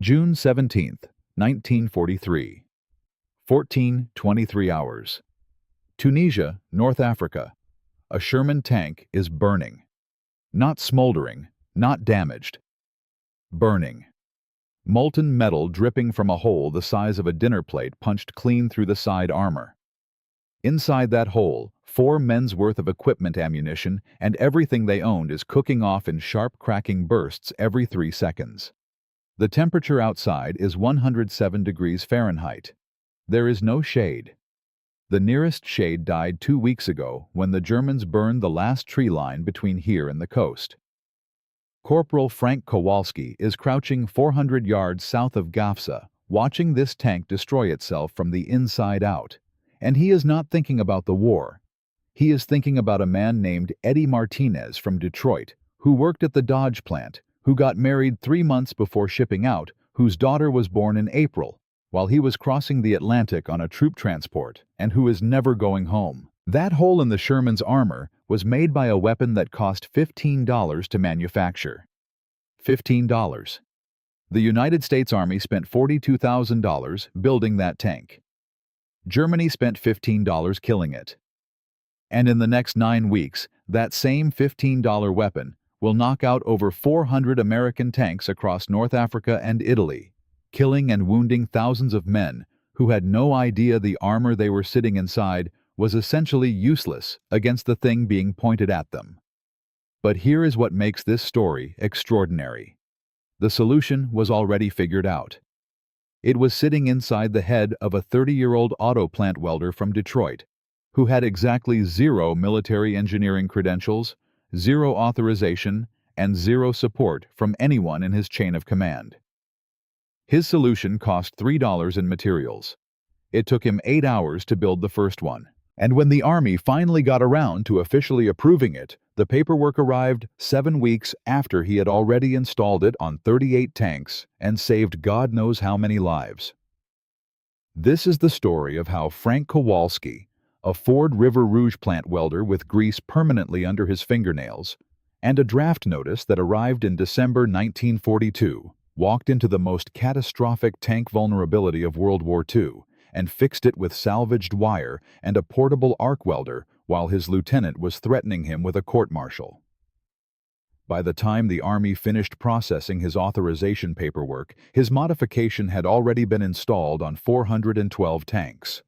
June 17th, 1943. 14:23 hours. Tunisia, North Africa. A Sherman tank is burning. Not smoldering, not damaged. Burning. Molten metal dripping from a hole the size of a dinner plate punched clean through the side armor. Inside that hole, 4 men's worth of equipment, ammunition, and everything they owned is cooking off in sharp cracking bursts every 3 seconds. The temperature outside is 107 degrees Fahrenheit. There is no shade. The nearest shade died 2 weeks ago when the Germans burned the last tree line between here and the coast. Corporal Frank Kowalski is crouching 400 yards south of Gafsa, watching this tank destroy itself from the inside out. And he is not thinking about the war. He is thinking about a man named Eddie Martinez from Detroit, who worked at the Dodge plant, who got married 3 months before shipping out, whose daughter was born in April, while he was crossing the Atlantic on a troop transport, and who is never going home. That hole in the Sherman's armor was made by a weapon that cost $15 to manufacture. $15. The United States Army spent $42,000 building that tank. Germany spent $15 killing it. And in the next 9 weeks, that same $15 weapon will knock out over 400 American tanks across North Africa and Italy, killing and wounding thousands of men who had no idea the armor they were sitting inside was essentially useless against the thing being pointed at them. But here is what makes this story extraordinary. The solution was already figured out. It was sitting inside the head of a 30-year-old auto plant welder from Detroit, who had exactly 0 military engineering credentials, 0 authorization, and 0 support from anyone in his chain of command. His solution cost $3 in materials. It took him 8 hours to build the first one. And when the Army finally got around to officially approving it, the paperwork arrived 7 weeks after he had already installed it on 38 tanks and saved God knows how many lives. This is the story of how Frank Kowalski, a Ford River Rouge plant welder with grease permanently under his fingernails, and a draft notice that arrived in December 1942, walked into the most catastrophic tank vulnerability of World War II and fixed it with salvaged wire and a portable arc welder while his lieutenant was threatening him with a court-martial. By the time the Army finished processing his authorization paperwork, his modification had already been installed on 412 tanks.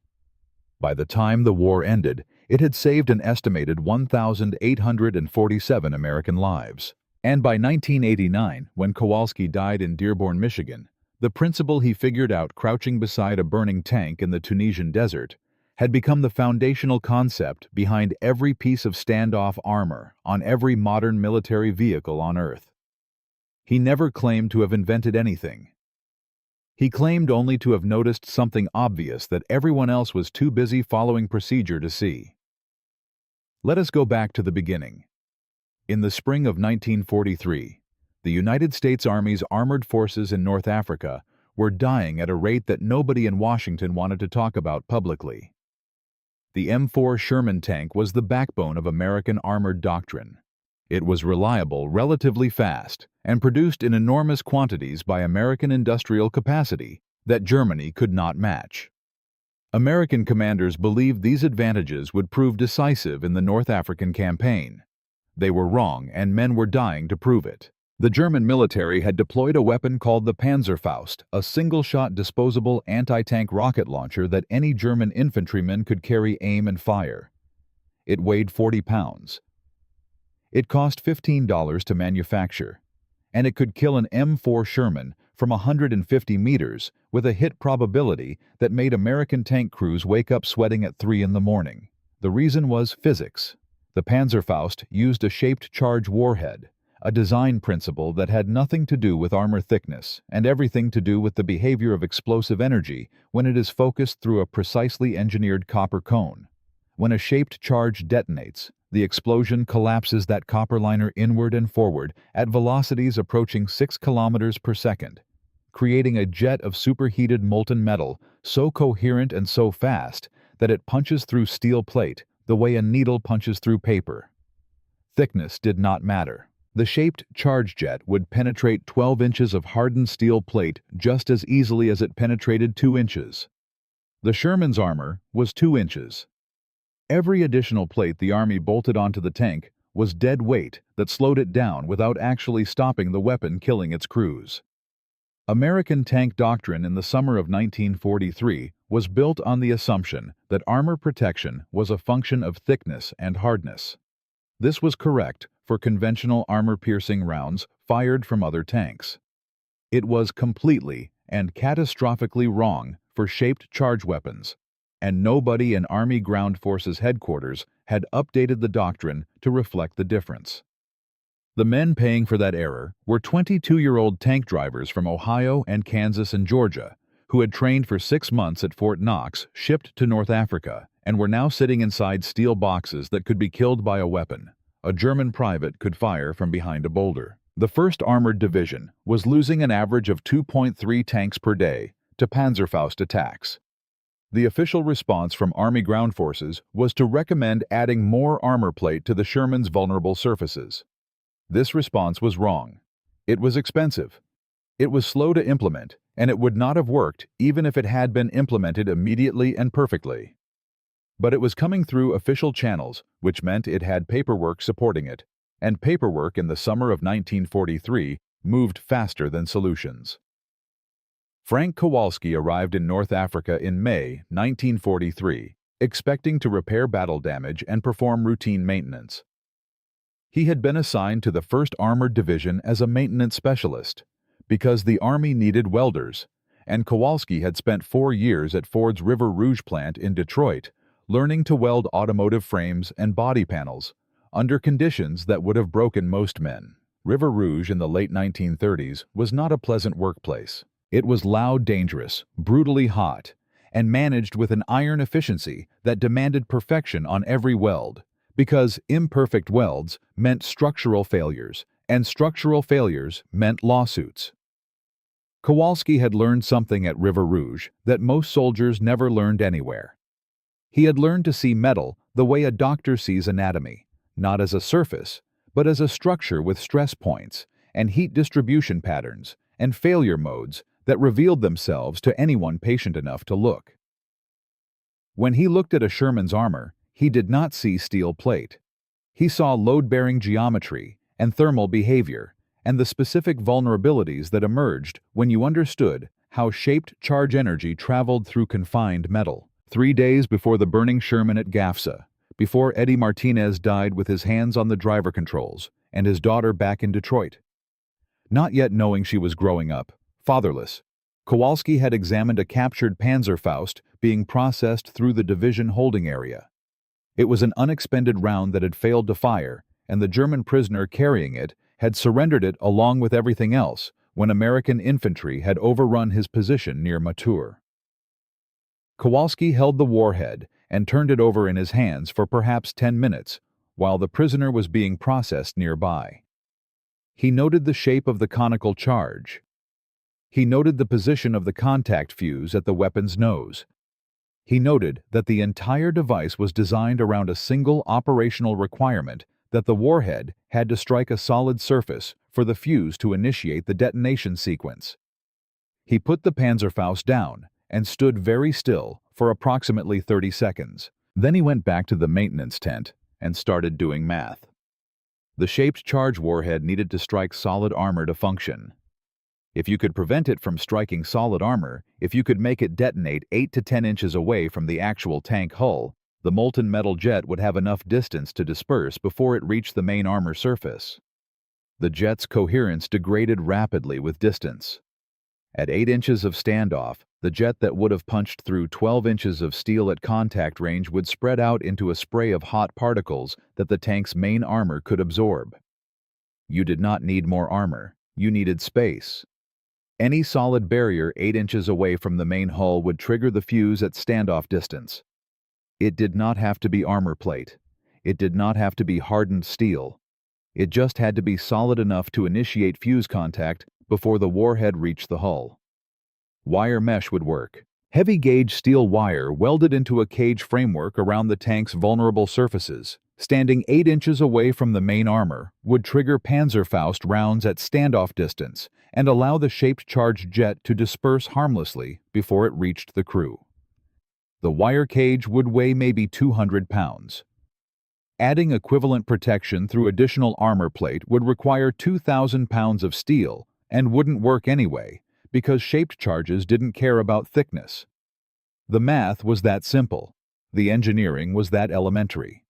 By the time the war ended, it had saved an estimated 1,847 American lives. And by 1989, when Kowalski died in Dearborn, Michigan, the principle he figured out crouching beside a burning tank in the Tunisian desert had become the foundational concept behind every piece of standoff armor on every modern military vehicle on Earth. He never claimed to have invented anything. He claimed only to have noticed something obvious that everyone else was too busy following procedure to see. Let us go back to the beginning. In the spring of 1943, the United States Army's armored forces in North Africa were dying at a rate that nobody in Washington wanted to talk about publicly. The M4 Sherman tank was the backbone of American armored doctrine. It was reliable, relatively fast, and produced in enormous quantities by American industrial capacity that Germany could not match. American commanders believed these advantages would prove decisive in the North African campaign. They were wrong, and men were dying to prove it. The German military had deployed a weapon called the Panzerfaust, a single-shot disposable anti-tank rocket launcher that any German infantryman could carry, aim, and fire. It weighed 40 pounds. It cost $15 to manufacture, and it could kill an M4 Sherman from 150 meters with a hit probability that made American tank crews wake up sweating at 3 in the morning. The reason was physics. The Panzerfaust used a shaped charge warhead, a design principle that had nothing to do with armor thickness and everything to do with the behavior of explosive energy when it is focused through a precisely engineered copper cone. When a shaped charge detonates, the explosion collapses that copper liner inward and forward at velocities approaching 6 kilometers per second, creating a jet of superheated molten metal so coherent and so fast that it punches through steel plate the way a needle punches through paper. Thickness did not matter. The shaped charge jet would penetrate 12 inches of hardened steel plate just as easily as it penetrated 2 inches. The Sherman's armor was 2 inches. Every additional plate the Army bolted onto the tank was dead weight that slowed it down without actually stopping the weapon killing its crews. American tank doctrine in the summer of 1943 was built on the assumption that armor protection was a function of thickness and hardness. This was correct for conventional armor-piercing rounds fired from other tanks. It was completely and catastrophically wrong for shaped charge weapons, and nobody in Army Ground Forces headquarters had updated the doctrine to reflect the difference. The men paying for that error were 22-year-old tank drivers from Ohio and Kansas and Georgia, who had trained for 6 months at Fort Knox, shipped to North Africa, and were now sitting inside steel boxes that could be killed by a weapon a German private could fire from behind a boulder. The 1st Armored Division was losing an average of 2.3 tanks per day to Panzerfaust attacks. The official response from Army Ground Forces was to recommend adding more armor plate to the Sherman's vulnerable surfaces. This response was wrong. It was expensive. It was slow to implement, and it would not have worked even if it had been implemented immediately and perfectly. But it was coming through official channels, which meant it had paperwork supporting it, and paperwork in the summer of 1943 moved faster than solutions. Frank Kowalski arrived in North Africa in May 1943, expecting to repair battle damage and perform routine maintenance. He had been assigned to the 1st Armored Division as a maintenance specialist because the Army needed welders, and Kowalski had spent 4 years at Ford's River Rouge plant in Detroit, learning to weld automotive frames and body panels under conditions that would have broken most men. River Rouge in the late 1930s was not a pleasant workplace. It was loud, dangerous, brutally hot, and managed with an iron efficiency that demanded perfection on every weld, because imperfect welds meant structural failures, and structural failures meant lawsuits. Kowalski had learned something at River Rouge that most soldiers never learned anywhere. He had learned to see metal the way a doctor sees anatomy, not as a surface, but as a structure with stress points and heat distribution patterns and failure modes that revealed themselves to anyone patient enough to look. When he looked at a Sherman's armor, he did not see steel plate. He saw load-bearing geometry and thermal behavior and the specific vulnerabilities that emerged when you understood how shaped charge energy traveled through confined metal. 3 days before the burning Sherman at Gafsa, before Eddie Martinez died with his hands on the driver controls and his daughter back in Detroit. Not yet knowing she was growing up, fatherless, Kowalski had examined a captured Panzerfaust being processed through the division holding area. It was an unexpended round that had failed to fire, and the German prisoner carrying it had surrendered it along with everything else when American infantry had overrun his position near Matur. Kowalski held the warhead and turned it over in his hands for perhaps 10 minutes while the prisoner was being processed nearby. He noted the shape of the conical charge. He noted the position of the contact fuse at the weapon's nose. He noted that the entire device was designed around a single operational requirement that the warhead had to strike a solid surface for the fuse to initiate the detonation sequence. He put the Panzerfaust down and stood very still for approximately 30 seconds. Then he went back to the maintenance tent and started doing math. The shaped charge warhead needed to strike solid armor to function. If you could prevent it from striking solid armor, if you could make it detonate 8 to 10 inches away from the actual tank hull, the molten metal jet would have enough distance to disperse before it reached the main armor surface. The jet's coherence degraded rapidly with distance. At 8 inches of standoff, the jet that would have punched through 12 inches of steel at contact range would spread out into a spray of hot particles that the tank's main armor could absorb. You did not need more armor. You needed space. Any solid barrier 8 inches away from the main hull would trigger the fuse at standoff distance. It did not have to be armor plate. It did not have to be hardened steel. It just had to be solid enough to initiate fuse contact before the warhead reached the hull. Wire mesh would work. Heavy-gauge steel wire welded into a cage framework around the tank's vulnerable surfaces, standing 8 inches away from the main armor, would trigger Panzerfaust rounds at standoff distance and allow the shaped-charge jet to disperse harmlessly before it reached the crew. The wire cage would weigh maybe 200 pounds. Adding equivalent protection through additional armor plate would require 2,000 pounds of steel and wouldn't work anyway, because shaped charges didn't care about thickness. The math was that simple. The engineering was that elementary.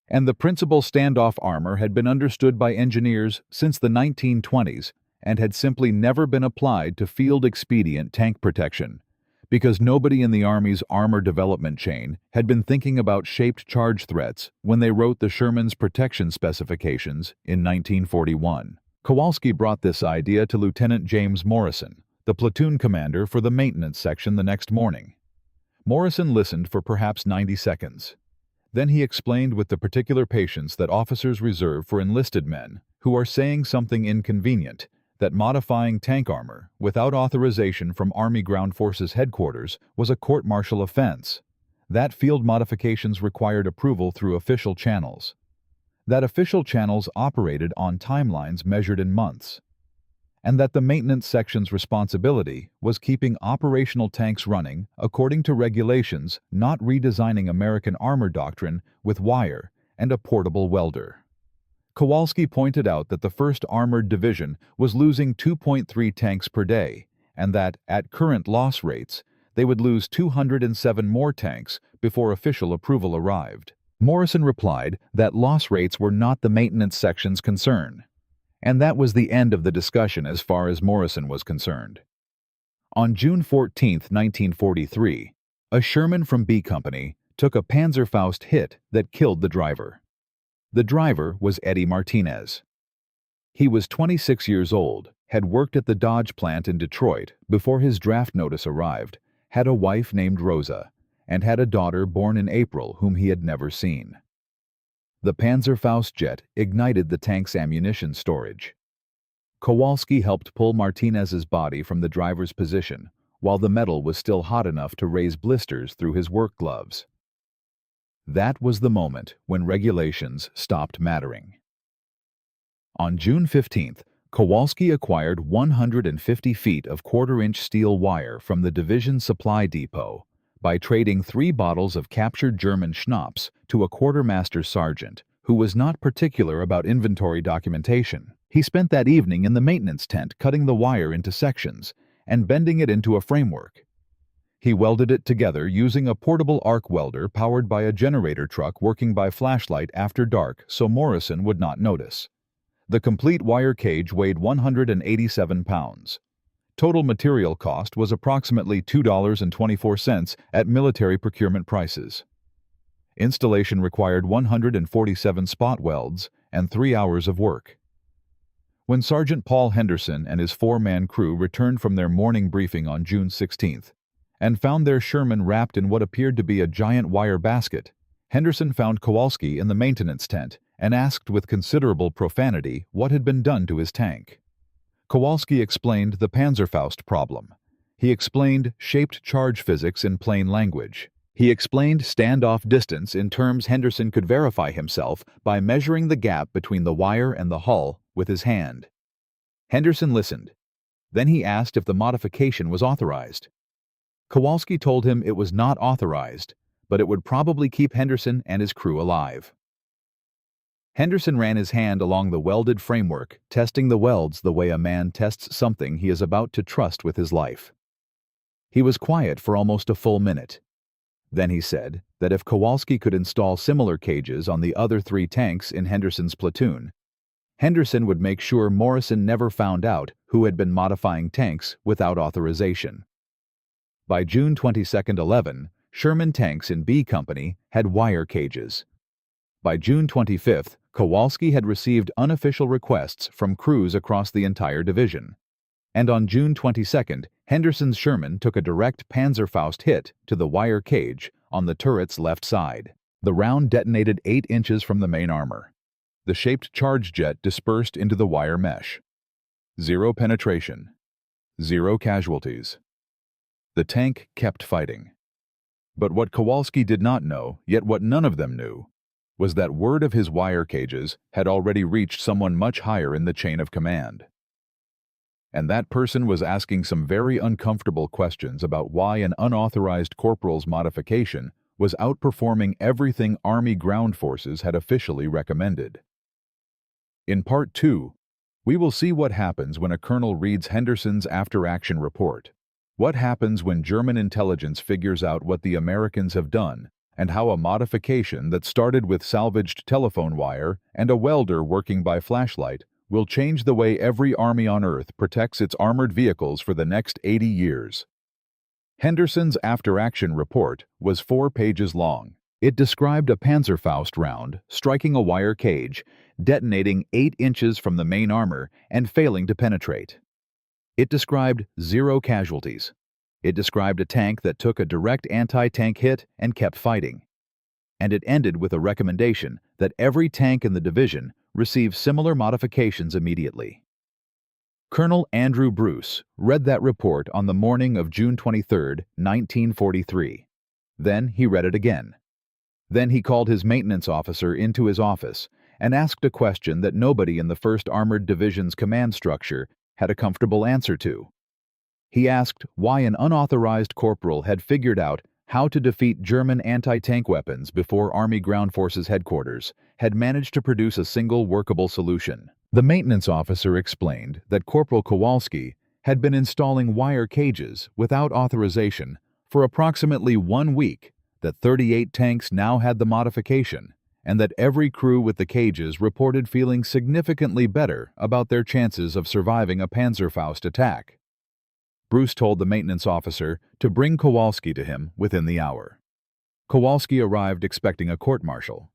And the principal standoff armor had been understood by engineers since the 1920s and had simply never been applied to field-expedient tank protection, because nobody in the Army's armor development chain had been thinking about shaped charge threats when they wrote the Sherman's protection specifications in 1941. Kowalski brought this idea to Lieutenant James Morrison, the platoon commander for the maintenance section, the next morning. Morrison listened for perhaps 90 seconds. Then he explained with the particular patience that officers reserve for enlisted men who are saying something inconvenient, that modifying tank armor without authorization from Army Ground Forces headquarters was a court-martial offense, that field modifications required approval through official channels, that official channels operated on timelines measured in months, and that the maintenance section's responsibility was keeping operational tanks running according to regulations, not redesigning American armor doctrine with wire and a portable welder. Kowalski pointed out that the 1st Armored Division was losing 2.3 tanks per day, and that, at current loss rates, they would lose 207 more tanks before official approval arrived. Morrison replied that loss rates were not the maintenance section's concern, and that was the end of the discussion as far as Morrison was concerned. On June 14, 1943, a Sherman from B Company took a Panzerfaust hit that killed the driver. The driver was Eddie Martinez. He was 26 years old, had worked at the Dodge plant in Detroit before his draft notice arrived, had a wife named Rosa, and had a daughter born in April whom he had never seen. The Panzerfaust jet ignited the tank's ammunition storage. Kowalski helped pull Martinez's body from the driver's position while the metal was still hot enough to raise blisters through his work gloves. That was the moment when regulations stopped mattering. On June 15th, Kowalski acquired 150 feet of quarter-inch steel wire from the division supply depot by trading 3 bottles of captured German schnapps to a quartermaster sergeant who was not particular about inventory documentation. He spent that evening in the maintenance tent cutting the wire into sections and bending it into a framework. He welded it together using a portable arc welder powered by a generator truck working by flashlight after dark so Morrison would not notice. The complete wire cage weighed 187 pounds. Total material cost was approximately $2.24 at military procurement prices. Installation required 147 spot welds and 3 hours of work. When Sergeant Paul Henderson and his 4-man crew returned from their morning briefing on June 16th and found their Sherman wrapped in what appeared to be a giant wire basket, Henderson found Kowalski in the maintenance tent and asked with considerable profanity what had been done to his tank. Kowalski explained the Panzerfaust problem. He explained shaped charge physics in plain language. He explained standoff distance in terms Henderson could verify himself by measuring the gap between the wire and the hull with his hand. Henderson listened. Then he asked if the modification was authorized. Kowalski told him it was not authorized, but it would probably keep Henderson and his crew alive. Henderson ran his hand along the welded framework, testing the welds the way a man tests something he is about to trust with his life. He was quiet for almost a full minute. Then he said that if Kowalski could install similar cages on the other 3 tanks in Henderson's platoon, Henderson would make sure Morrison never found out who had been modifying tanks without authorization. By June 22, 11, Sherman tanks in B Company had wire cages. By June 25th, Kowalski had received unofficial requests from crews across the entire division. And on June 22nd, Henderson's Sherman took a direct Panzerfaust hit to the wire cage on the turret's left side. The round detonated 8 inches from the main armor. The shaped charge jet dispersed into the wire mesh. 0 penetration. 0 casualties. The tank kept fighting. But what Kowalski did not know, yet what none of them knew, was that word of his wire cages had already reached someone much higher in the chain of command. And that person was asking some very uncomfortable questions about why an unauthorized corporal's modification was outperforming everything Army ground forces had officially recommended. In Part 2, we will see what happens when a colonel reads Henderson's after-action report, what happens when German intelligence figures out what the Americans have done, and how a modification that started with salvaged telephone wire and a welder working by flashlight will change the way every army on Earth protects its armored vehicles for the next 80 years. Henderson's after-action report was 4 pages long. It described a Panzerfaust round striking a wire cage, detonating 8 inches from the main armor and failing to penetrate. It described 0 casualties. It described a tank that took a direct anti-tank hit and kept fighting. And it ended with a recommendation that every tank in the division receive similar modifications immediately. Colonel Andrew Bruce read that report on the morning of June 23, 1943. Then he read it again. Then he called his maintenance officer into his office and asked a question that nobody in the 1st Armored Division's command structure had a comfortable answer to. He asked why an unauthorized corporal had figured out how to defeat German anti-tank weapons before Army Ground Forces headquarters had managed to produce a single workable solution. The maintenance officer explained that Corporal Kowalski had been installing wire cages without authorization for approximately 1 week, that 38 tanks now had the modification, and that every crew with the cages reported feeling significantly better about their chances of surviving a Panzerfaust attack. Bruce told the maintenance officer to bring Kowalski to him within the hour. Kowalski arrived expecting a court-martial.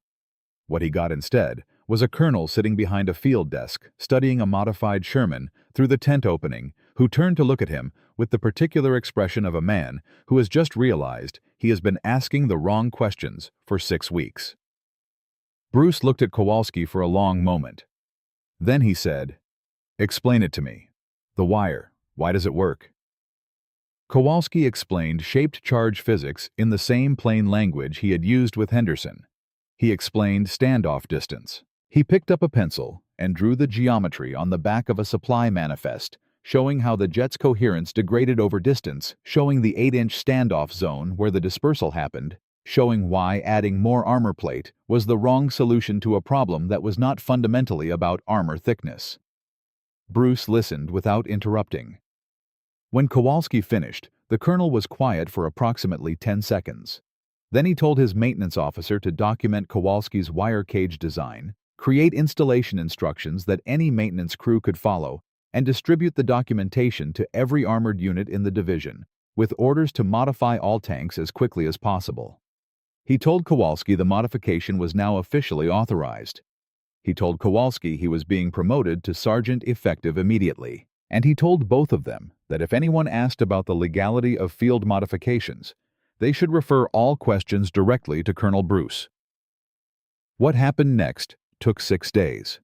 What he got instead was a colonel sitting behind a field desk studying a modified Sherman through the tent opening, who turned to look at him with the particular expression of a man who has just realized he has been asking the wrong questions for 6 weeks. Bruce looked at Kowalski for a long moment. Then he said, "Explain it to me. The wire, why does it work?" Kowalski explained shaped charge physics in the same plain language he had used with Henderson. He explained standoff distance. He picked up a pencil and drew the geometry on the back of a supply manifest, showing how the jet's coherence degraded over distance, showing the 8-inch standoff zone where the dispersal happened, showing why adding more armor plate was the wrong solution to a problem that was not fundamentally about armor thickness. Bruce listened without interrupting. When Kowalski finished, the colonel was quiet for approximately 10 seconds. Then he told his maintenance officer to document Kowalski's wire cage design, create installation instructions that any maintenance crew could follow, and distribute the documentation to every armored unit in the division, with orders to modify all tanks as quickly as possible. He told Kowalski the modification was now officially authorized. He told Kowalski he was being promoted to sergeant effective immediately. And he told both of them that if anyone asked about the legality of field modifications, they should refer all questions directly to Colonel Bruce. What happened next took 6 days.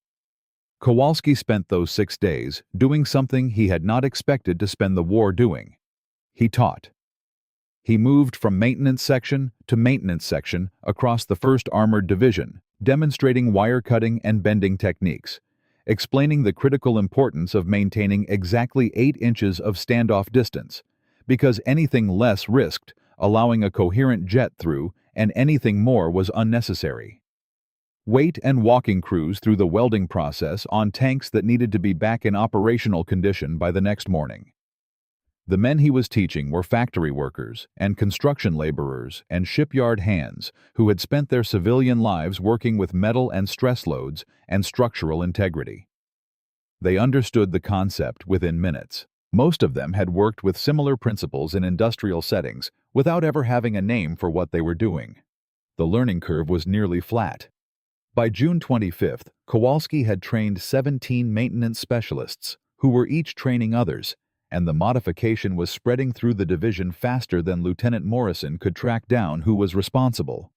Kowalski spent those 6 days doing something he had not expected to spend the war doing. He taught. He moved from maintenance section to maintenance section across the 1st Armored Division, demonstrating wire cutting and bending techniques, explaining the critical importance of maintaining exactly 8 inches of standoff distance, because anything less risked allowing a coherent jet through, and anything more was unnecessary. Weight and walking crews through the welding process on tanks that needed to be back in operational condition by the next morning. The men he was teaching were factory workers and construction laborers and shipyard hands who had spent their civilian lives working with metal and stress loads and structural integrity. They understood the concept within minutes. Most of them had worked with similar principles in industrial settings without ever having a name for what they were doing. The learning curve was nearly flat. By June 25th, Kowalski had trained 17 maintenance specialists who were each training others, and the modification was spreading through the division faster than Lieutenant Morrison could track down who was responsible.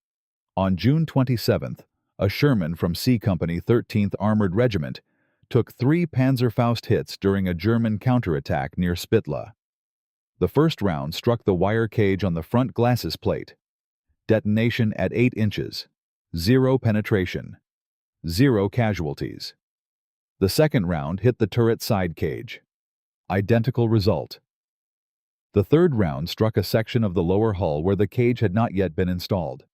On June 27th, a Sherman from C Company 13th Armored Regiment took 3 Panzerfaust hits during a German counterattack near Spitla. The first round struck the wire cage on the front glasses plate. Detonation at 8 inches. 0 penetration, 0 casualties. The second round hit the turret side cage. Identical result. The third round struck a section of the lower hull where the cage had not yet been installed.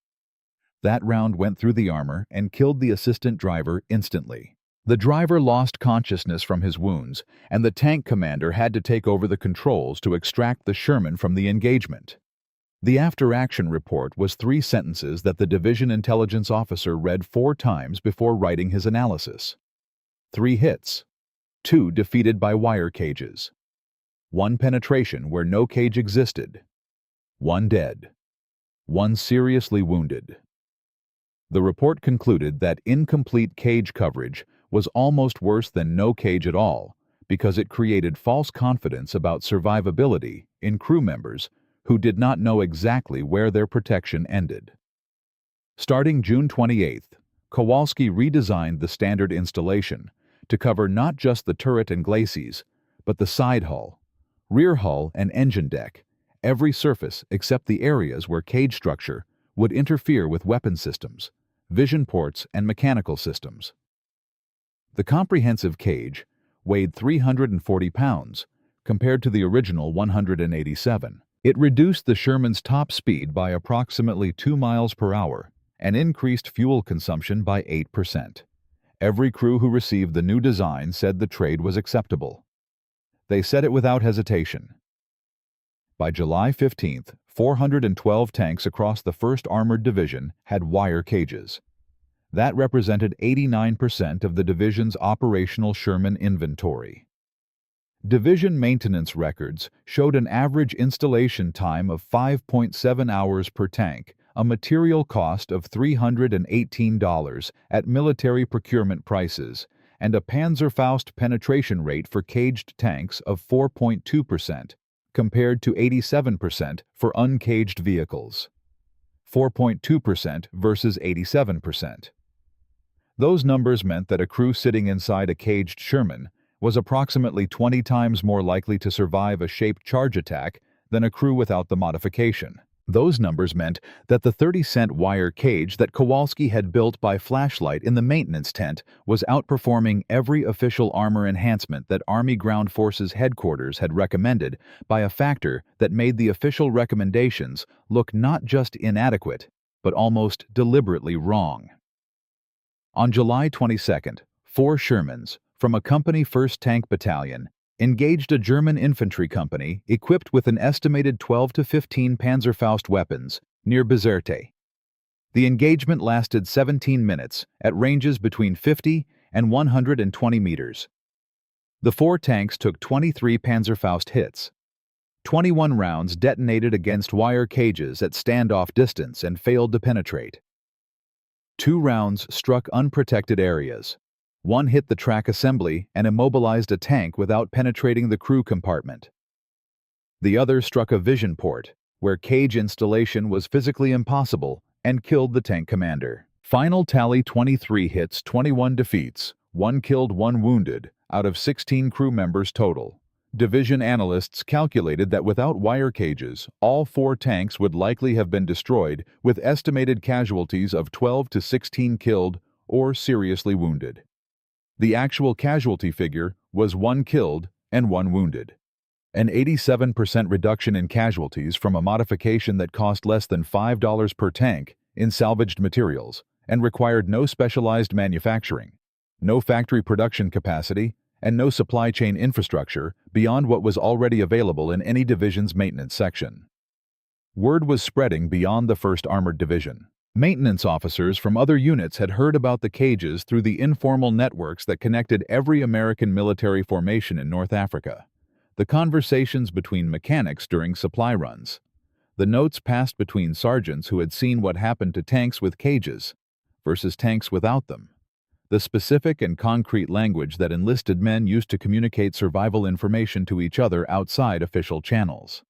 That round went through the armor and killed the assistant driver instantly. The driver lost consciousness from his wounds, and the tank commander had to take over the controls to extract the Sherman from the engagement. The after-action report was 3 sentences that the division intelligence officer read 4 times before writing his analysis. 3 hits, 2 defeated by wire cages, 1 penetration where no cage existed, 1 dead, 1 seriously wounded. The report concluded that incomplete cage coverage was almost worse than no cage at all because it created false confidence about survivability in crew members who did not know exactly where their protection ended. Starting June 28th, Kowalski redesigned the standard installation to cover not just the turret and glacis, but the side hull, rear hull and engine deck, every surface except the areas where cage structure would interfere with weapon systems, vision ports, and mechanical systems. The comprehensive cage weighed 340 pounds, compared to the original 187. It reduced the Sherman's top speed by approximately 2 miles per hour and increased fuel consumption by 8%. Every crew who received the new design said the trade was acceptable. They said it without hesitation. By July 15th, 412 tanks across the 1st Armored Division had wire cages. That represented 89% of the division's operational Sherman inventory. Division maintenance records showed an average installation time of 5.7 hours per tank, a material cost of $318 at military procurement prices, and a Panzerfaust penetration rate for caged tanks of 4.2%, compared to 87% for uncaged vehicles. 4.2% versus 87%. Those numbers meant that a crew sitting inside a caged Sherman was approximately 20 times more likely to survive a shaped charge attack than a crew without the modification. Those numbers meant that the 30-cent wire cage that Kowalski had built by flashlight in the maintenance tent was outperforming every official armor enhancement that Army Ground Forces Headquarters had recommended by a factor that made the official recommendations look not just inadequate, but almost deliberately wrong. On July 22nd, 4 Shermans from a company 1st Tank Battalion engaged a German infantry company equipped with an estimated 12 to 15 Panzerfaust weapons near Bizerte. The engagement lasted 17 minutes at ranges between 50 and 120 meters. The 4 tanks took 23 Panzerfaust hits. 21 rounds detonated against wire cages at standoff distance and failed to penetrate. 2 rounds struck unprotected areas. 1 hit the track assembly and immobilized a tank without penetrating the crew compartment. The other struck a vision port, where cage installation was physically impossible, and killed the tank commander. Final tally: 23 hits, 21 defeats, 1 killed, 1 wounded, out of 16 crew members total. Division analysts calculated that without wire cages, all 4 tanks would likely have been destroyed, with estimated casualties of 12 to 16 killed or seriously wounded. The actual casualty figure was 1 killed and 1 wounded. An 87% reduction in casualties from a modification that cost less than $5 per tank in salvaged materials and required no specialized manufacturing, no factory production capacity, and no supply chain infrastructure beyond what was already available in any division's maintenance section. Word was spreading beyond the 1st Armored Division. Maintenance officers from other units had heard about the cages through the informal networks that connected every American military formation in North Africa. The conversations between mechanics during supply runs. The notes passed between sergeants who had seen what happened to tanks with cages versus tanks without them. The specific and concrete language that enlisted men used to communicate survival information to each other outside official channels.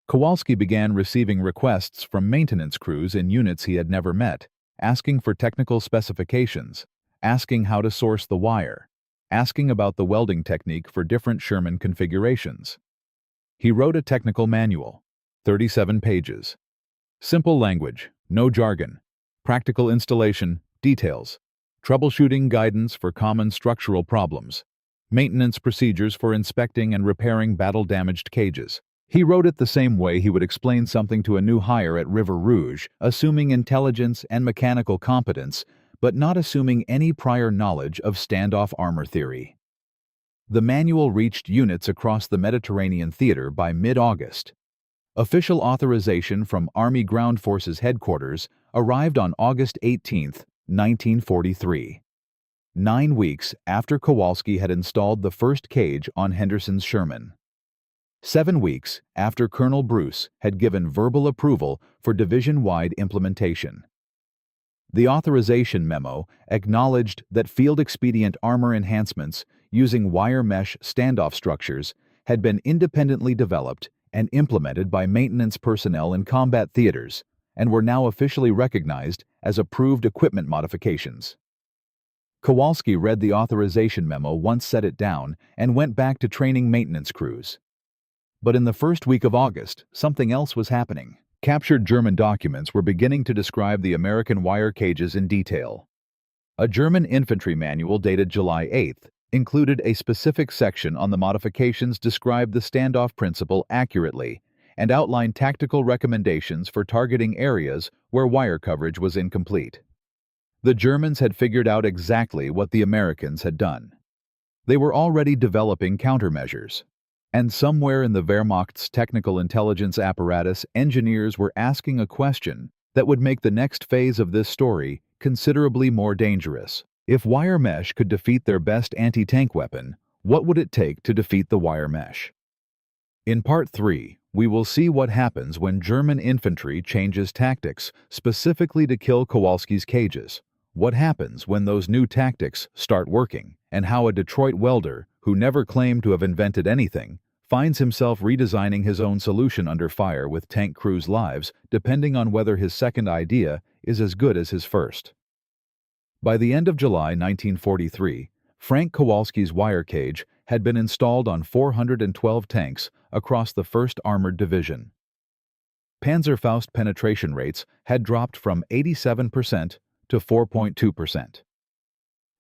Kowalski began receiving requests from maintenance crews in units he had never met, asking for technical specifications, asking how to source the wire, asking about the welding technique for different Sherman configurations. He wrote a technical manual, 37 pages. Simple language, no jargon, practical installation, details, troubleshooting guidance for common structural problems, maintenance procedures for inspecting and repairing battle-damaged cages. He wrote it the same way he would explain something to a new hire at River Rouge, assuming intelligence and mechanical competence, but not assuming any prior knowledge of standoff armor theory. The manual reached units across the Mediterranean theater by mid-August. Official authorization from Army Ground Forces Headquarters arrived on August 18, 1943. 9 weeks after Kowalski had installed the first cage on Henderson's Sherman. 7 weeks after Colonel Bruce had given verbal approval for division-wide implementation. The authorization memo acknowledged that field-expedient armor enhancements using wire mesh standoff structures had been independently developed and implemented by maintenance personnel in combat theaters and were now officially recognized as approved equipment modifications. Kowalski read the authorization memo once, set it down, and went back to training maintenance crews. But in the first week of August, something else was happening. Captured German documents were beginning to describe the American wire cages in detail. A German infantry manual dated July 8th included a specific section on the modifications, described the standoff principle accurately, and outlined tactical recommendations for targeting areas where wire coverage was incomplete. The Germans had figured out exactly what the Americans had done. They were already developing countermeasures. And somewhere in the Wehrmacht's technical intelligence apparatus, engineers were asking a question that would make the next phase of this story considerably more dangerous. If wire mesh could defeat their best anti-tank weapon, what would it take to defeat the wire mesh? In Part 3, we will see what happens when German infantry changes tactics specifically to kill Kowalski's cages, what happens when those new tactics start working, and how a Detroit welder, who never claimed to have invented anything, finds himself redesigning his own solution under fire with tank crews' lives, depending on whether his second idea is as good as his first. By the end of July 1943, Frank Kowalski's wire cage had been installed on 412 tanks across the 1st Armored Division. Panzerfaust penetration rates had dropped from 87% to 4.2%.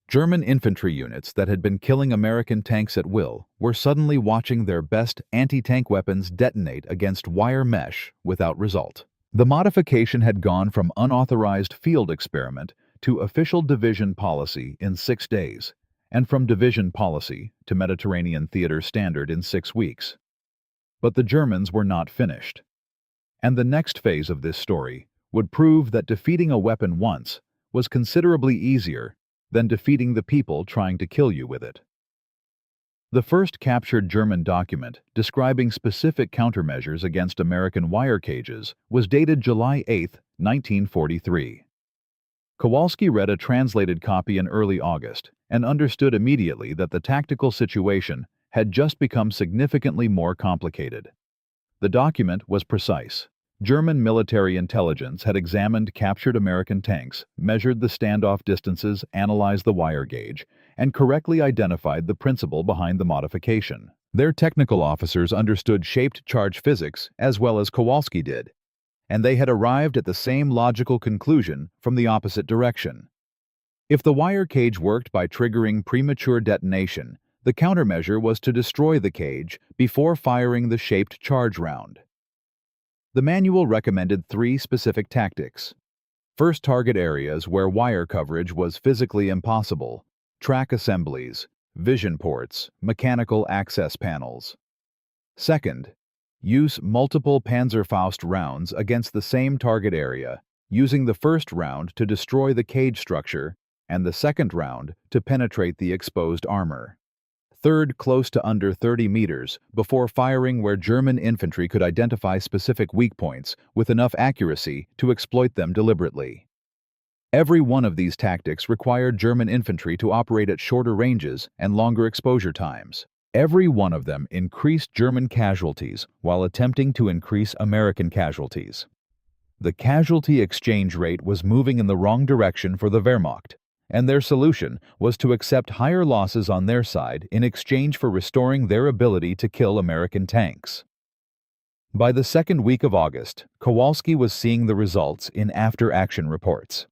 German infantry units that had been killing American tanks at will were suddenly watching their best anti-tank weapons detonate against wire mesh without result. The modification had gone from unauthorized field experiment to official division policy in 6 days, and from division policy to Mediterranean theater standard in 6 weeks. But the Germans were not finished. And the next phase of this story would prove that defeating a weapon once was considerably easier than defeating the people trying to kill you with it. The first captured German document describing specific countermeasures against American wire cages was dated July 8, 1943. Kowalski read a translated copy in early August and understood immediately that the tactical situation had just become significantly more complicated. The document was precise. German military intelligence had examined captured American tanks, measured the standoff distances, analyzed the wire gauge, and correctly identified the principle behind the modification. Their technical officers understood shaped charge physics as well as Kowalski did, and they had arrived at the same logical conclusion from the opposite direction. If the wire cage worked by triggering premature detonation, the countermeasure was to destroy the cage before firing the shaped charge round. The manual recommended 3 specific tactics. First, target areas where wire coverage was physically impossible: track assemblies, vision ports, mechanical access panels. Second, use multiple Panzerfaust rounds against the same target area, using the first round to destroy the cage structure and the second round to penetrate the exposed armor. Third, close to under 30 meters before firing where German infantry could identify specific weak points with enough accuracy to exploit them deliberately. Every one of these tactics required German infantry to operate at shorter ranges and longer exposure times. Every one of them increased German casualties while attempting to increase American casualties. The casualty exchange rate was moving in the wrong direction for the Wehrmacht, and their solution was to accept higher losses on their side in exchange for restoring their ability to kill American tanks. By the second week of August, Kowalski was seeing the results in after-action reports.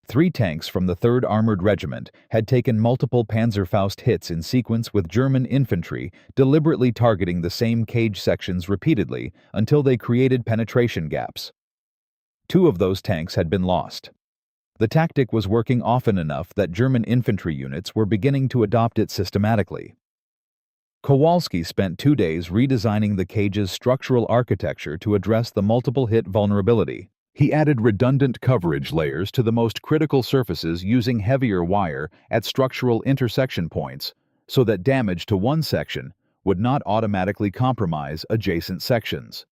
3 tanks from the 3rd Armored Regiment had taken multiple Panzerfaust hits in sequence with German infantry deliberately targeting the same cage sections repeatedly until they created penetration gaps. 2 of those tanks had been lost. The tactic was working often enough that German infantry units were beginning to adopt it systematically. Kowalski spent 2 days redesigning the cage's structural architecture to address the multiple hit vulnerability. He added redundant coverage layers to the most critical surfaces using heavier wire at structural intersection points so that damage to one section would not automatically compromise adjacent sections.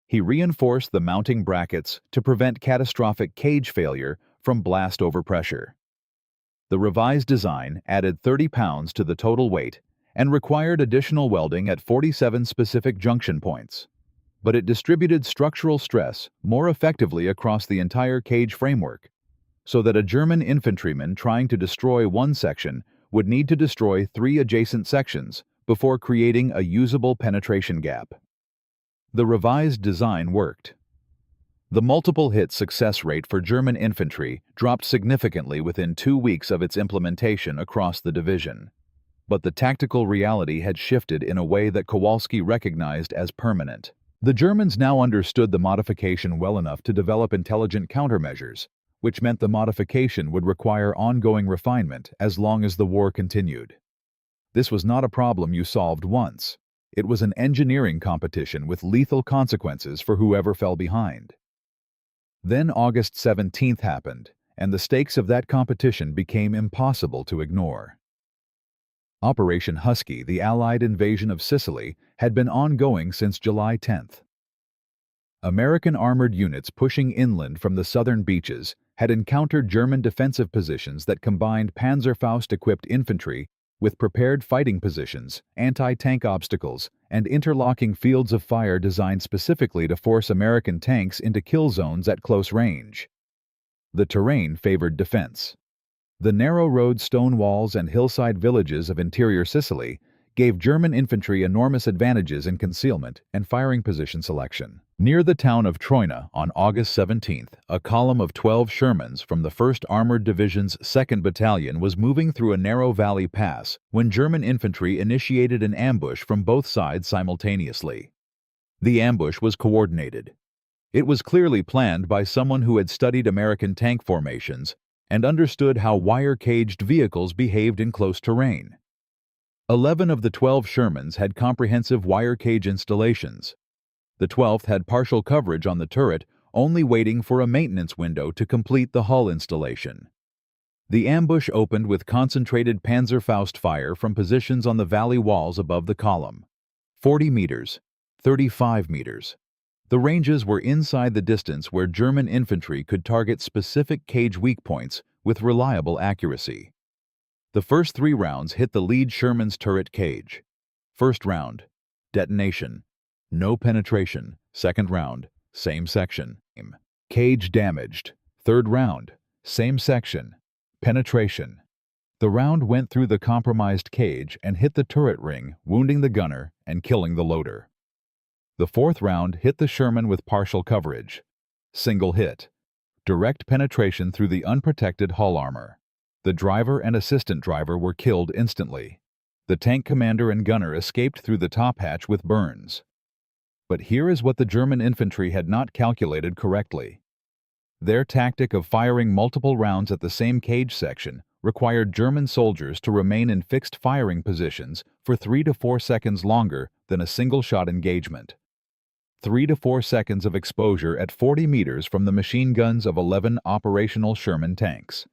He reinforced the mounting brackets to prevent catastrophic cage failure from blast overpressure. The revised design added 30 pounds to the total weight and required additional welding at 47 specific junction points, but it distributed structural stress more effectively across the entire cage framework, so that a German infantryman trying to destroy one section would need to destroy 3 adjacent sections before creating a usable penetration gap. The revised design worked. The multiple hit success rate for German infantry dropped significantly within 2 weeks of its implementation across the division. But the tactical reality had shifted in a way that Kowalski recognized as permanent. The Germans now understood the modification well enough to develop intelligent countermeasures, which meant the modification would require ongoing refinement as long as the war continued. This was not a problem you solved once. It was an engineering competition with lethal consequences for whoever fell behind. Then August 17th happened, and the stakes of that competition became impossible to ignore. Operation Husky, the Allied invasion of Sicily, had been ongoing since July 10th. American armored units pushing inland from the southern beaches had encountered German defensive positions that combined Panzerfaust-equipped infantry with prepared fighting positions, anti-tank obstacles, and interlocking fields of fire designed specifically to force American tanks into kill zones at close range. The terrain favored defense. The narrow road stone walls and hillside villages of interior Sicily gave German infantry enormous advantages in concealment and firing position selection. Near the town of Troina on August 17th, a column of 12 Shermans from the 1st Armored Division's 2nd Battalion was moving through a narrow valley pass when German infantry initiated an ambush from both sides simultaneously. The ambush was coordinated. It was clearly planned by someone who had studied American tank formations and understood how wire-caged vehicles behaved in close terrain. 11 of the 12 Shermans had comprehensive wire cage installations. The 12th had partial coverage on the turret, only waiting for a maintenance window to complete the hull installation. The ambush opened with concentrated Panzerfaust fire from positions on the valley walls above the column. 40 meters, 35 meters. The ranges were inside the distance where German infantry could target specific cage weak points with reliable accuracy. The first 3 rounds hit the lead Sherman's turret cage. First round, detonation. No penetration. Second round, same section. Cage damaged. Third round, same section. Penetration. The round went through the compromised cage and hit the turret ring, wounding the gunner and killing the loader. The 4th round hit the Sherman with partial coverage. Single hit. Direct penetration through the unprotected hull armor. The driver and assistant driver were killed instantly. The tank commander and gunner escaped through the top hatch with burns. But here is what the German infantry had not calculated correctly. Their tactic of firing multiple rounds at the same cage section required German soldiers to remain in fixed firing positions for 3 to 4 seconds longer than a single-shot engagement. 3 to 4 seconds of exposure at 40 meters from the machine guns of 11 operational Sherman tanks.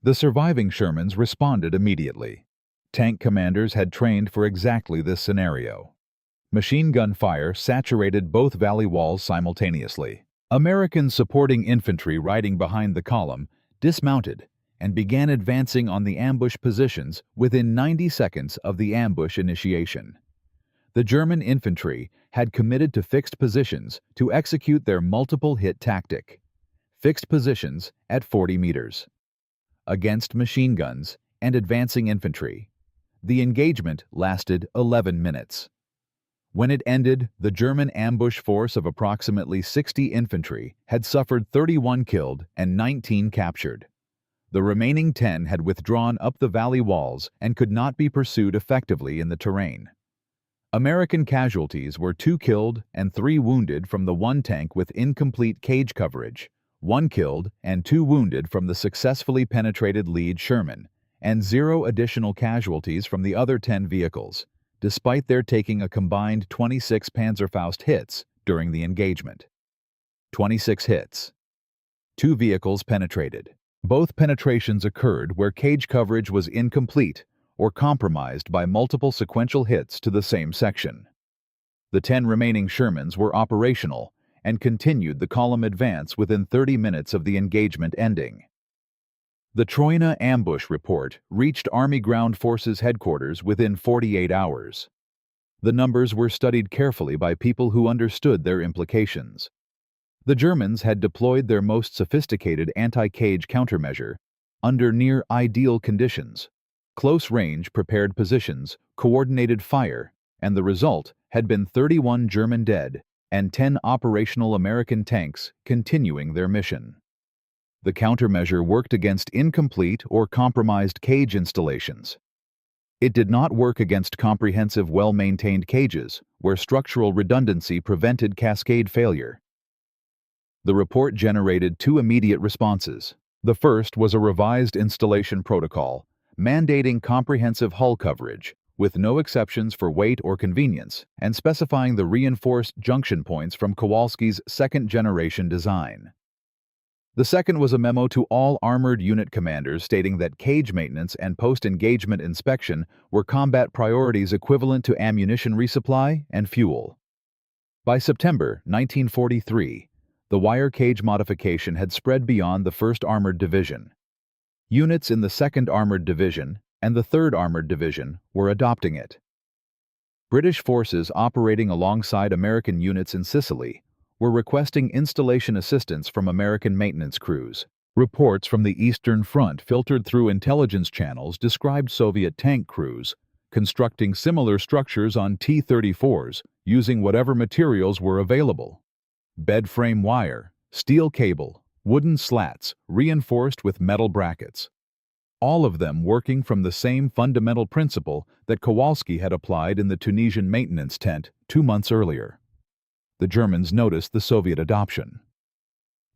The surviving Shermans responded immediately. Tank commanders had trained for exactly this scenario. Machine gun fire saturated both valley walls simultaneously. American supporting infantry riding behind the column dismounted and began advancing on the ambush positions within 90 seconds of the ambush initiation. The German infantry had committed to fixed positions to execute their multiple hit tactic. Fixed positions at 40 meters. Against machine guns and advancing infantry. The engagement lasted 11 minutes. When it ended, the German ambush force of approximately 60 infantry had suffered 31 killed and 19 captured. The remaining 10 had withdrawn up the valley walls and could not be pursued effectively in the terrain. American casualties were 2 killed and 3 wounded from the one tank with incomplete cage coverage, 1 killed and 2 wounded from the successfully penetrated lead Sherman, and 0 additional casualties from the other 10 vehicles, despite their taking a combined 26 Panzerfaust hits during the engagement. 26 hits. 2 vehicles penetrated. Both penetrations occurred where cage coverage was incomplete or compromised by multiple sequential hits to the same section. The 10 remaining Shermans were operational and continued the column advance within 30 minutes of the engagement ending. The Troina ambush report reached Army Ground Forces headquarters within 48 hours. The numbers were studied carefully by people who understood their implications. The Germans had deployed their most sophisticated anti-cage countermeasure under near-ideal conditions, close-range prepared positions, coordinated fire, and the result had been 31 German dead and 10 operational American tanks continuing their mission. The countermeasure worked against incomplete or compromised cage installations. It did not work against comprehensive, well-maintained cages, where structural redundancy prevented cascade failure. The report generated 2 immediate responses. The first was a revised installation protocol, mandating comprehensive hull coverage, with no exceptions for weight or convenience, and specifying the reinforced junction points from Kowalski's second-generation design. The second was a memo to all armored unit commanders stating that cage maintenance and post-engagement inspection were combat priorities equivalent to ammunition resupply and fuel. By September 1943, the wire cage modification had spread beyond the 1st Armored Division. Units in the 2nd Armored Division and the 3rd Armored Division were adopting it. British forces operating alongside American units in Sicily were requesting installation assistance from American maintenance crews. Reports from the Eastern Front filtered through intelligence channels described Soviet tank crews constructing similar structures on T-34s using whatever materials were available. Bed frame wire, steel cable, wooden slats reinforced with metal brackets. All of them working from the same fundamental principle that Kowalski had applied in the Tunisian maintenance tent 2 months earlier. The Germans noticed the Soviet adoption.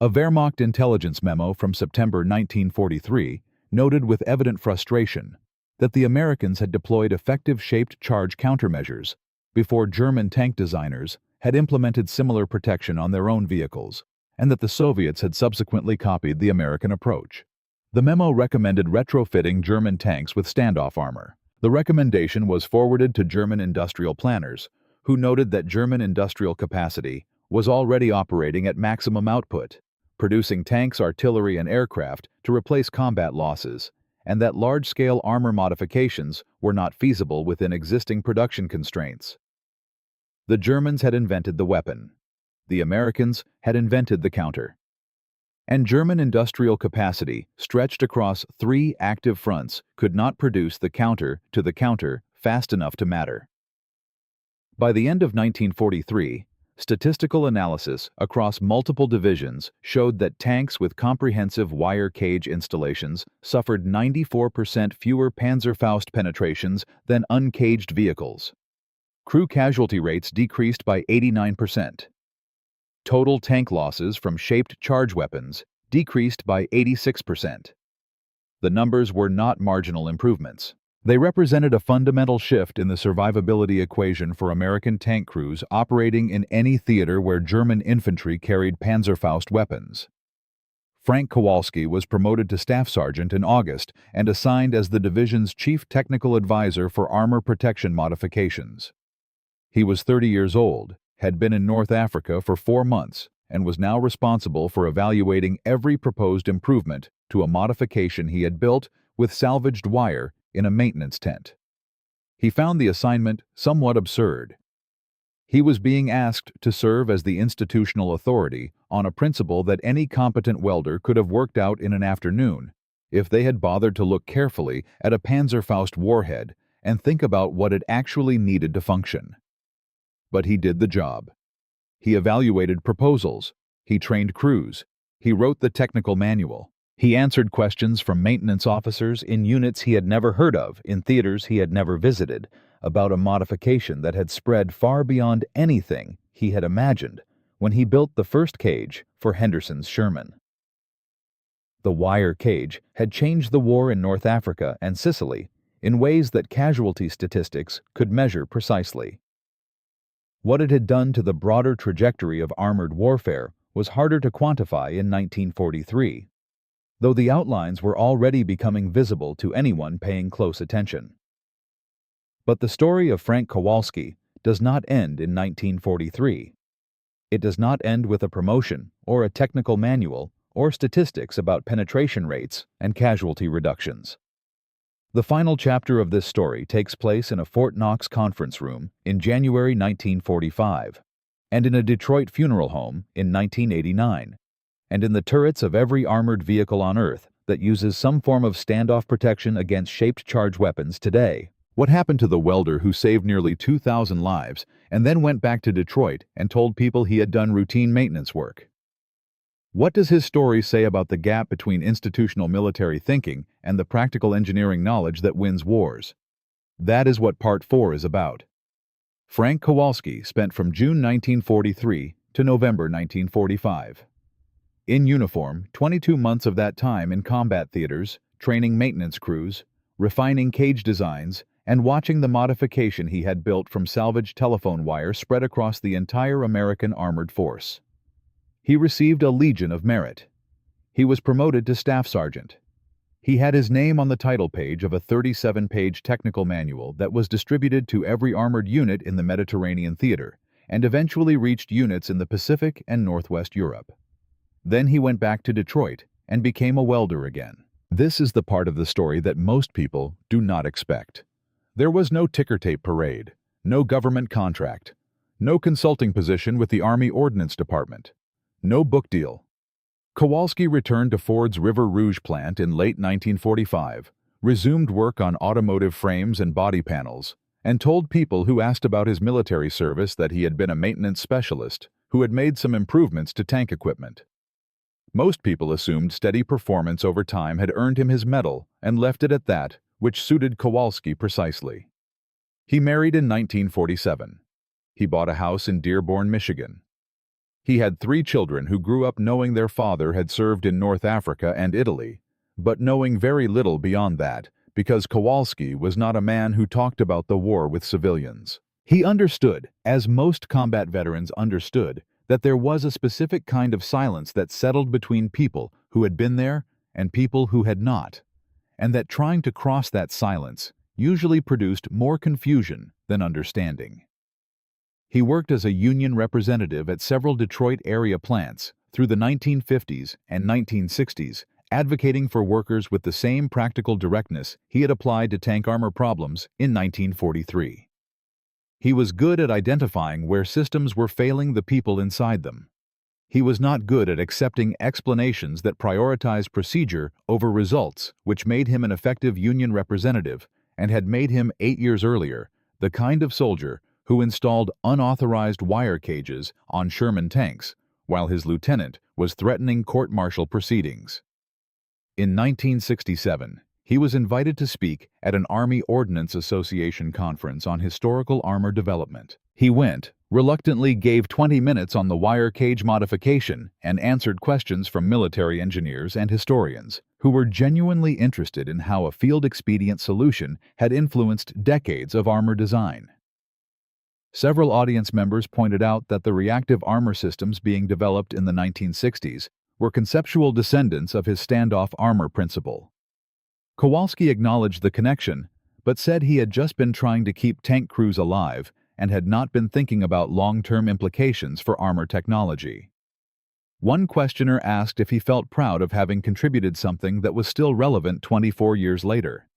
A Wehrmacht intelligence memo from September 1943 noted with evident frustration that the Americans had deployed effective shaped charge countermeasures before German tank designers had implemented similar protection on their own vehicles, and that the Soviets had subsequently copied the American approach. The memo recommended retrofitting German tanks with standoff armor. The recommendation was forwarded to German industrial planners, who noted that German industrial capacity was already operating at maximum output, producing tanks, artillery, and aircraft to replace combat losses, and that large-scale armor modifications were not feasible within existing production constraints. The Germans had invented the weapon. The Americans had invented the counter. And German industrial capacity, stretched across 3 active fronts, could not produce the counter to the counter fast enough to matter. By the end of 1943, statistical analysis across multiple divisions showed that tanks with comprehensive wire cage installations suffered 94% fewer Panzerfaust penetrations than uncaged vehicles. Crew casualty rates decreased by 89%. Total tank losses from shaped charge weapons decreased by 86%. The numbers were not marginal improvements. They represented a fundamental shift in the survivability equation for American tank crews operating in any theater where German infantry carried Panzerfaust weapons. Frank Kowalski was promoted to staff sergeant in August and assigned as the division's chief technical advisor for armor protection modifications. He was 30 years old, had been in North Africa for 4 months, and was now responsible for evaluating every proposed improvement to a modification he had built with salvaged wire in a maintenance tent. He found the assignment somewhat absurd. He was being asked to serve as the institutional authority on a principle that any competent welder could have worked out in an afternoon if they had bothered to look carefully at a Panzerfaust warhead and think about what it actually needed to function. but he did the job. He evaluated proposals. He trained crews. He wrote the technical manual. He answered questions from maintenance officers in units he had never heard of, in theaters he had never visited, about a modification that had spread far beyond anything he had imagined when he built the first cage for Henderson's Sherman. The wire cage had changed the war in North Africa and Sicily in ways that casualty statistics could measure precisely. What it had done to the broader trajectory of armored warfare was harder to quantify in 1943, though the outlines were already becoming visible to anyone paying close attention. But the story of Frank Kowalski does not end in 1943. It does not end with a promotion or a technical manual or statistics about penetration rates and casualty reductions. The final chapter of this story takes place in a Fort Knox conference room in January 1945, and in a Detroit funeral home in 1989, and in the turrets of every armored vehicle on Earth that uses some form of standoff protection against shaped charge weapons today. What happened to the welder who saved nearly 2,000 lives and then went back to Detroit and told people he had done routine maintenance work? What does his story say about the gap between institutional military thinking and the practical engineering knowledge that wins wars? That is what Part 4 is about. Frank Kowalski spent from June 1943 to November 1945. In uniform, 22 months of that time in combat theaters, training maintenance crews, refining cage designs, and watching the modification he had built from salvaged telephone wire spread across the entire American armored force. He received a Legion of Merit. He was promoted to Staff Sergeant. He had his name on the title page of a 37-page technical manual that was distributed to every armored unit in the Mediterranean theater, and eventually reached units in the Pacific and Northwest Europe. Then he went back to Detroit and became a welder again. This is the part of the story that most people do not expect. There was no ticker tape parade, no government contract, no consulting position with the Army Ordnance Department, no book deal. Kowalski returned to Ford's River Rouge plant in late 1945, resumed work on automotive frames and body panels, and told people who asked about his military service that he had been a maintenance specialist who had made some improvements to tank equipment. Most people assumed steady performance over time had earned him his medal and left it at that, which suited Kowalski precisely. He married in 1947. He bought a house in Dearborn, Michigan. He had 3 children who grew up knowing their father had served in North Africa and Italy, but knowing very little beyond that, because Kowalski was not a man who talked about the war with civilians. He understood, as most combat veterans understood, that there was a specific kind of silence that settled between people who had been there and people who had not, and that trying to cross that silence usually produced more confusion than understanding. He worked as a union representative at several Detroit area plants through the 1950s and 1960s, advocating for workers with the same practical directness he had applied to tank armor problems in 1943. He was good at identifying where systems were failing the people inside them. He was not good at accepting explanations that prioritized procedure over results, which made him an effective union representative and had made him 8 years earlier the kind of soldier who installed unauthorized wire cages on Sherman tanks while his lieutenant was threatening court-martial proceedings. In 1967, he was invited to speak at an Army Ordnance Association conference on historical armor development. He went, reluctantly gave 20 minutes on the wire cage modification, and answered questions from military engineers and historians who were genuinely interested in how a field-expedient solution had influenced decades of armor design. Several audience members pointed out that the reactive armor systems being developed in the 1960s were conceptual descendants of his standoff armor principle. Kowalski acknowledged the connection, but said he had just been trying to keep tank crews alive and had not been thinking about long-term implications for armor technology. One questioner asked if he felt proud of having contributed something that was still relevant 24 years later.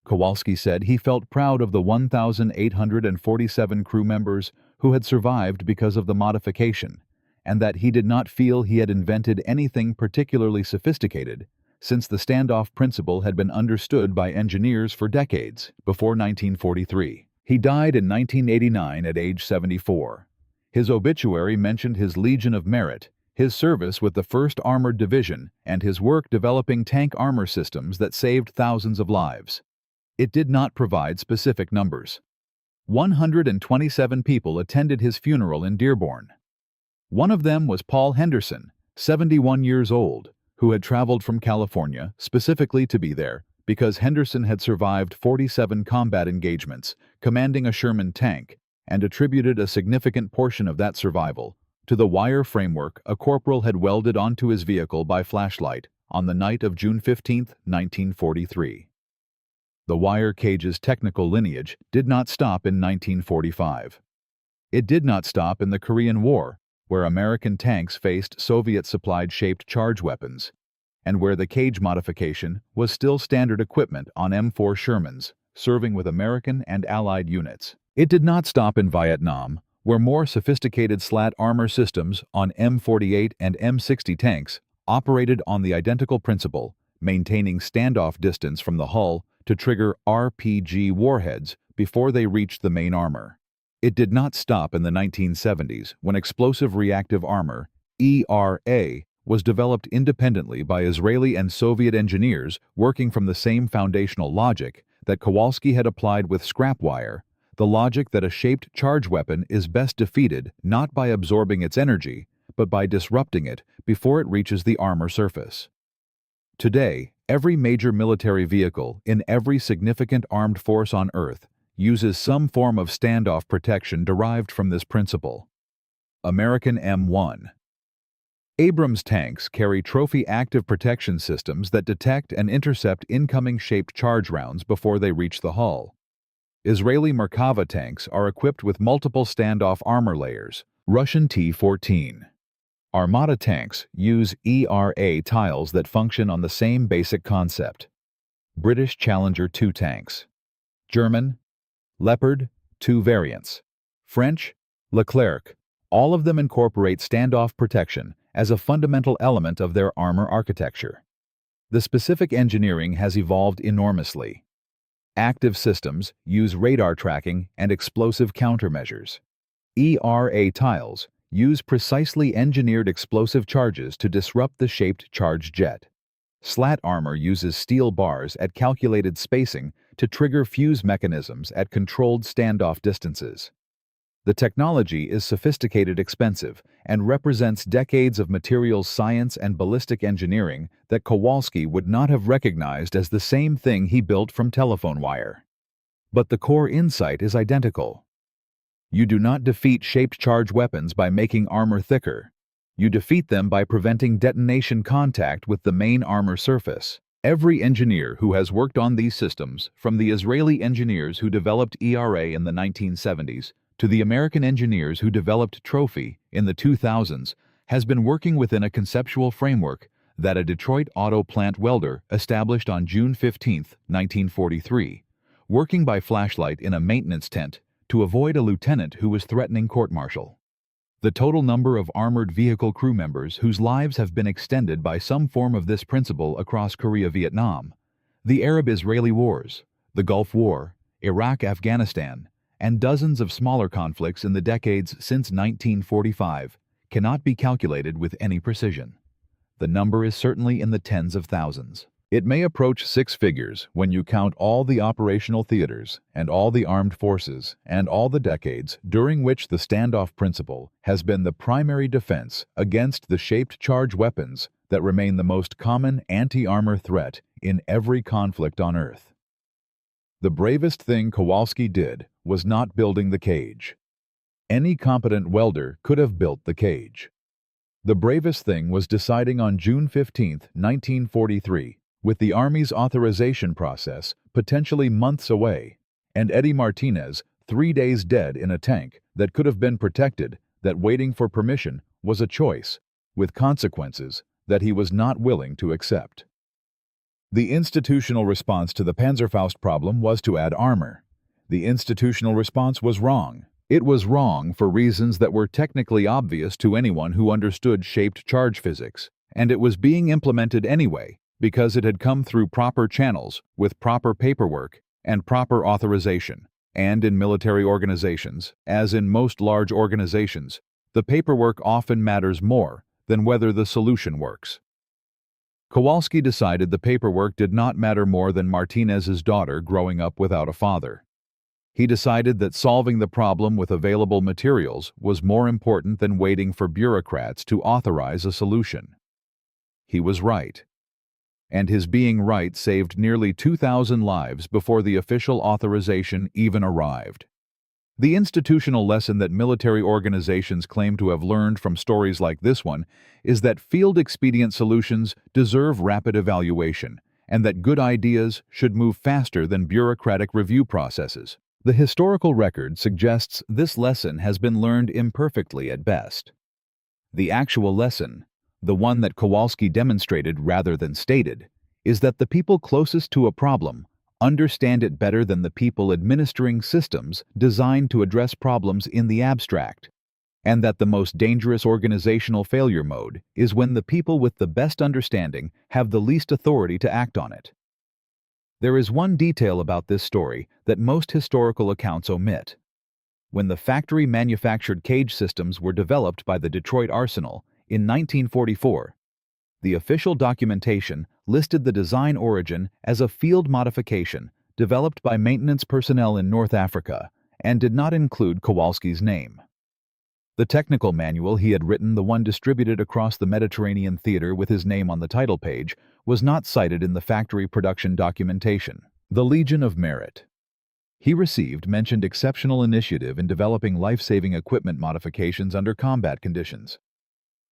Kowalski said he felt proud of the 1,847 crew members who had survived because of the modification, and that he did not feel he had invented anything particularly sophisticated, since the standoff principle had been understood by engineers for decades before 1943. He died in 1989 at age 74. His obituary mentioned his Legion of Merit, his service with the 1st Armored Division, and his work developing tank armor systems that saved thousands of lives. It did not provide specific numbers. 127 people attended his funeral in Dearborn. One of them was Paul Henderson, 71 years old, who had traveled from California specifically to be there because Henderson had survived 47 combat engagements, commanding a Sherman tank, and attributed a significant portion of that survival to the wire framework a corporal had welded onto his vehicle by flashlight on the night of June 15, 1943. The wire cage's technical lineage did not stop in 1945. It did not stop in the Korean War, where American tanks faced Soviet-supplied shaped charge weapons, and where the cage modification was still standard equipment on M4 Shermans, serving with American and Allied units. It did not stop in Vietnam, where more sophisticated slat armor systems on M48 and M60 tanks operated on the identical principle, maintaining standoff distance from the hull to trigger RPG warheads before they reached the main armor. It did not stop in the 1970s when explosive reactive armor, ERA, was developed independently by Israeli and Soviet engineers working from the same foundational logic that Kowalski had applied with scrap wire, the logic that a shaped charge weapon is best defeated not by absorbing its energy, but by disrupting it before it reaches the armor surface. Today, every major military vehicle in every significant armed force on Earth uses some form of standoff protection derived from this principle. American M1. Abrams tanks carry trophy active protection systems that detect and intercept incoming shaped charge rounds before they reach the hull. Israeli Merkava tanks are equipped with multiple standoff armor layers, Russian T-14. Armata tanks use ERA tiles that function on the same basic concept. British Challenger 2 tanks. German Leopard 2 variants. French Leclerc. All of them incorporate standoff protection as a fundamental element of their armor architecture. The specific engineering has evolved enormously. Active systems use radar tracking and explosive countermeasures. ERA tiles use precisely engineered explosive charges to disrupt the shaped charge jet. Slat armor uses steel bars at calculated spacing to trigger fuse mechanisms at controlled standoff distances. The technology is sophisticated, expensive, and represents decades of materials science and ballistic engineering that Kowalski would not have recognized as the same thing he built from telephone wire. But the core insight is identical. You do not defeat shaped charge weapons by making armor thicker. You defeat them by preventing detonation contact with the main armor surface. Every engineer who has worked on these systems, from the Israeli engineers who developed ERA in the 1970s to the American engineers who developed Trophy in the 2000s, has been working within a conceptual framework that a Detroit auto plant welder established on June 15, 1943, working by flashlight in a maintenance tent to avoid a lieutenant who was threatening court-martial. The total number of armored vehicle crew members whose lives have been extended by some form of this principle across Korea-Vietnam, the Arab-Israeli Wars, the Gulf War, Iraq-Afghanistan, and dozens of smaller conflicts in the decades since 1945 cannot be calculated with any precision. The number is certainly in the tens of thousands. It may approach 6 figures when you count all the operational theaters and all the armed forces and all the decades during which the standoff principle has been the primary defense against the shaped charge weapons that remain the most common anti-armor threat in every conflict on Earth. The bravest thing Kowalski did was not building the cage. Any competent welder could have built the cage. The bravest thing was deciding on June 15, 1943, with the Army's authorization process potentially months away, and Eddie Martinez 3 days dead in a tank that could have been protected, that waiting for permission was a choice, with consequences that he was not willing to accept. The institutional response to the Panzerfaust problem was to add armor. The institutional response was wrong. It was wrong for reasons that were technically obvious to anyone who understood shaped charge physics, and it was being implemented anyway because it had come through proper channels with proper paperwork and proper authorization, And in military organizations, as in most large organizations, the paperwork often matters more than whether the solution works. Kowalski decided the paperwork did not matter more than Martinez's daughter growing up without a father. He decided that solving the problem with available materials was more important than waiting for bureaucrats to authorize a solution. He was right. And his being right saved nearly 2,000 lives before the official authorization even arrived. The institutional lesson that military organizations claim to have learned from stories like this one is that field expedient solutions deserve rapid evaluation, and that good ideas should move faster than bureaucratic review processes. The historical record suggests this lesson has been learned imperfectly at best. The actual lesson, the one that Kowalski demonstrated rather than stated, is that the people closest to a problem understand it better than the people administering systems designed to address problems in the abstract, and that the most dangerous organizational failure mode is when the people with the best understanding have the least authority to act on it. There is one detail about this story that most historical accounts omit. When the factory-manufactured cage systems were developed by the Detroit Arsenal in 1944, the official documentation listed the design origin as a field modification developed by maintenance personnel in North Africa and did not include Kowalski's name. The technical manual he had written, the one distributed across the Mediterranean theater with his name on the title page, was not cited in the factory production documentation. The Legion of Merit. He received mentioned exceptional initiative in developing life-saving equipment modifications under combat conditions.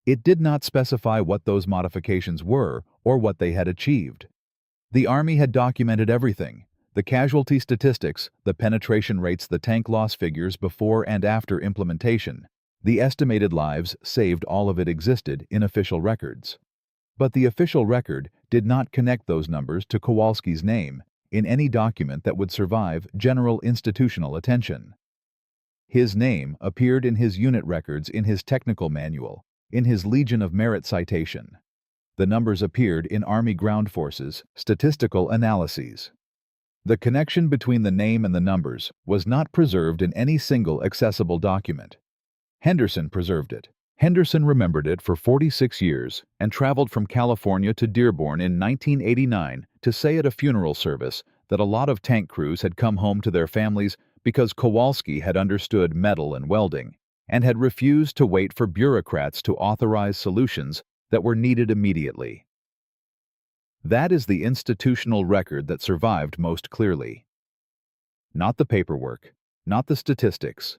It did not specify what those modifications were or what they had achieved. The Army had documented everything: the casualty statistics, the penetration rates, the tank loss figures before and after implementation. The estimated lives saved, all of it existed in official records. But the official record did not connect those numbers to Kowalski's name in any document that would survive general institutional attention. His name appeared in his unit records, in his technical manual, in his Legion of Merit citation. The numbers appeared in Army Ground Forces statistical analyses. The connection between the name and the numbers was not preserved in any single accessible document. Henderson preserved it. Henderson remembered it for 46 years and traveled from California to Dearborn in 1989 to say at a funeral service that a lot of tank crews had come home to their families because Kowalski had understood metal and welding and had refused to wait for bureaucrats to authorize solutions that were needed immediately. That is the institutional record that survived most clearly. Not the paperwork, not the statistics.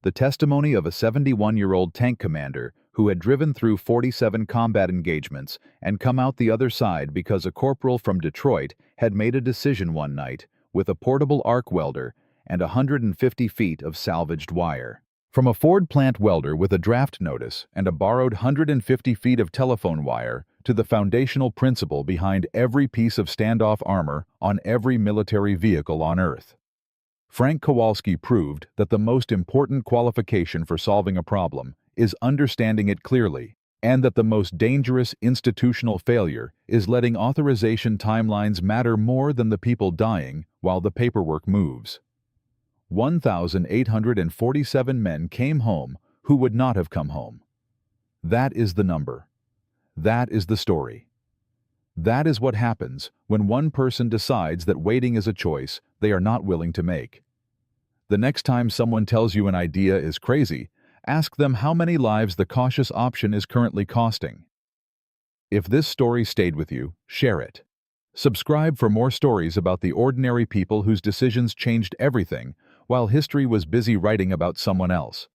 The testimony of a 71-year-old tank commander who had driven through 47 combat engagements and come out the other side because a corporal from Detroit had made a decision one night with a portable arc welder and 150 feet of salvaged wire. From a Ford plant welder with a draft notice and a borrowed 150 feet of telephone wire to the foundational principle behind every piece of standoff armor on every military vehicle on Earth. Frank Kowalski proved that the most important qualification for solving a problem is understanding it clearly, and that the most dangerous institutional failure is letting authorization timelines matter more than the people dying while the paperwork moves. 1,847 men came home who would not have come home. That is the number. That is the story. That is what happens when one person decides that waiting is a choice they are not willing to make. The next time someone tells you an idea is crazy, ask them how many lives the cautious option is currently costing. If this story stayed with you, share it. Subscribe for more stories about the ordinary people whose decisions changed everything while history was busy writing about someone else.